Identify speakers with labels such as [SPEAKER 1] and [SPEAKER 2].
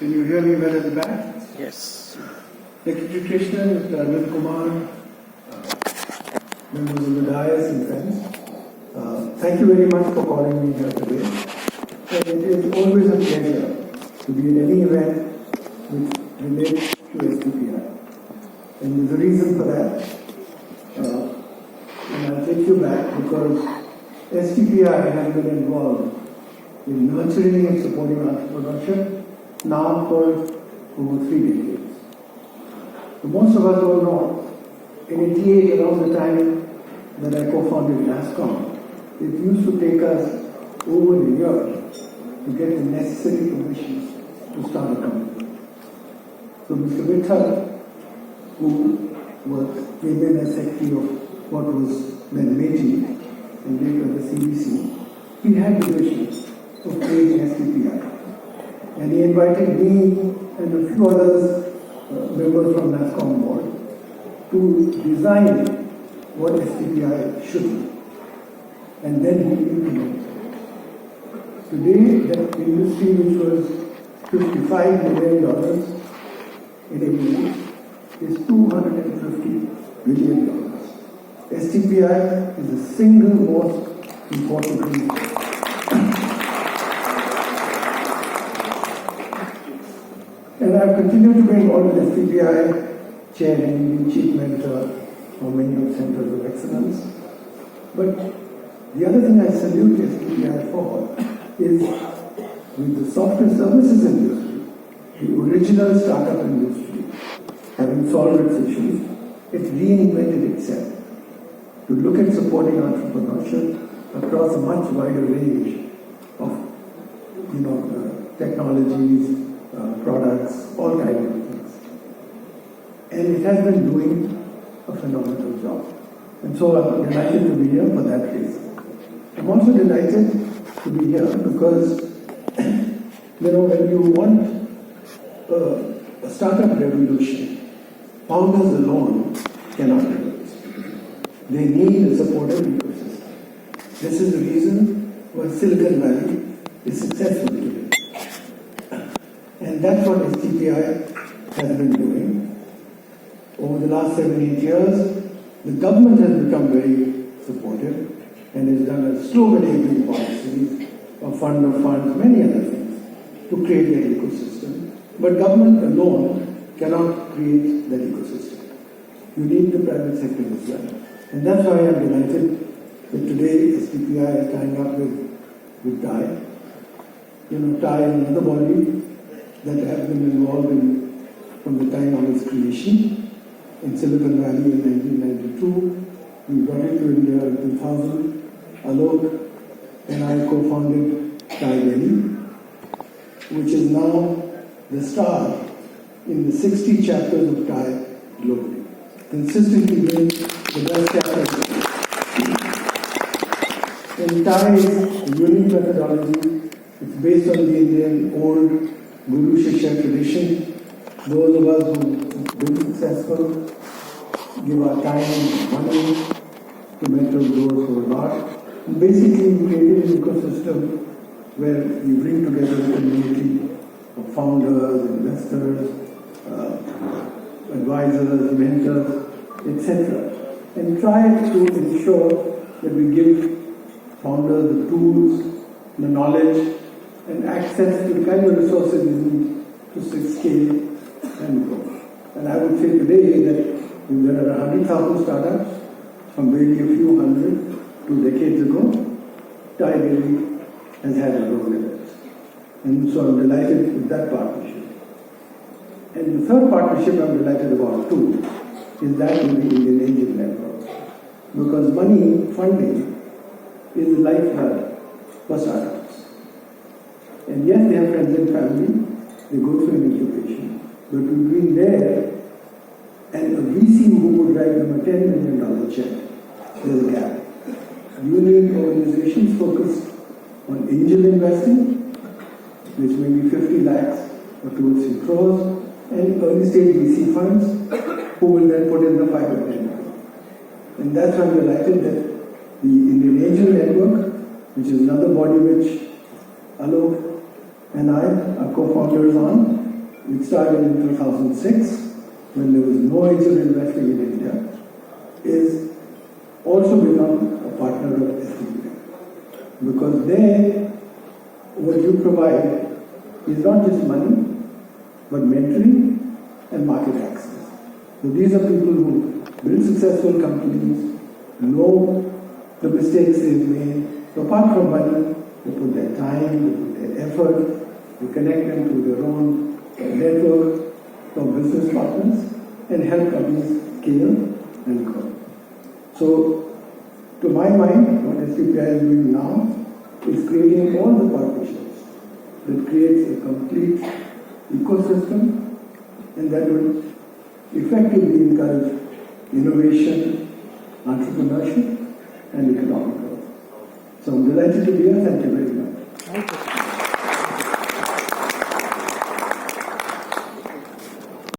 [SPEAKER 1] Can you hear me well at the back?
[SPEAKER 2] Yes.
[SPEAKER 1] Secretary Krishnan, Mr. Arvind Kumar, members of the dais and friends, thank you very much for calling me here today. And it is always a pleasure to be in any event which relates to STPI. And there's a reason for that. And I'll take you back because STPI has been involved in nurturing and supporting entrepreneurship now for over 3 decades. So most of us will know, in 88, around the time that I co-founded NASSCOM, it used to take us over a year to get the necessary permissions to start a company. So Mr. Vittal, who came in as secretary of what was then MATI and later the CBC, he had the vision of creating STPI. And he invited me and a few others, members from NASSCOM board, to design what STPI should be. And then he implemented it. Today, the industry which was $55 million in a year is $250 billion. STPI is the single most important reason. And I've continued to be involved with STPI, chairing, chief mentor for many of centers of excellence. But the other thing I salute STPI for is with the software services industry, the original startup industry, having solved its issues, it reinvented itself to look at supporting entrepreneurship across a much wider range of technologies, products, all kinds of things. And it has been doing a phenomenal job. And so I'm delighted to be here for that reason. I'm also delighted to be here because, when you want a startup revolution, founders alone cannot do it. They need a supportive ecosystem. This is the reason why Silicon Valley is successful today. And that's what STPI has been doing. Over the last 7-8 years, the government has become very supportive and has done a slow enabling policies, a fund of funds, many other things to create that ecosystem. But government alone cannot create that ecosystem. You need the private sector as well. And that's why I'm delighted that today STPI is tying up with TiE. TiE is another body that has been involved in from the time of its creation in Silicon Valley in 1992. We brought it to India in 2000. Alok and I co-founded TiE Delhi, which is now the star in the 60 chapters of TiE globally, consistently being the best chapter. And TiE is a unique methodology. It's based on the Indian old Guru Shishya tradition. Those of us who've been successful give our time and money to mentor those who are not. And basically, we created an ecosystem where we bring together a community of founders, investors, advisors, mentors, etc. And try to ensure that we give founders the tools, the knowledge, and access to the kind of resources we need to scale and grow. And I would say today that there are 100,000 startups from barely a few hundred 2 decades ago. TiE Delhi has had a role in it. And so I'm delighted with that partnership. And the third partnership I'm delighted about too is that with the Indian Angel Network. Because money, funding, is the lifeblood for startups. And yes, they have friends and family, they go through an incubation, but between there and a VC who would write them a $10 million check, there's a gap. You need organizations focused on angel investing, which may be 50 lakhs or 2 or 3 crores, and early stage VC funds who will then put in the 5 or 10 million. And that's why I'm delighted that the Indian Angel Network, which is another body which Alok and I are co-founders on, which started in 2006 when there was no angel investing in India, is also become a partner of STPI. Because there, what you provide is not just money, but mentoring and market access. So these are people who build successful companies, know the mistakes they've made. So apart from money, they put their time, they put their effort, they connect them to their own network of business partners and help companies scale and grow. So, to my mind, what STPI is doing now is creating all the partnerships that creates a complete ecosystem and that will effectively encourage innovation, entrepreneurship, and economic growth. So I'm delighted to be here. Thank you very much.
[SPEAKER 2] Thank you.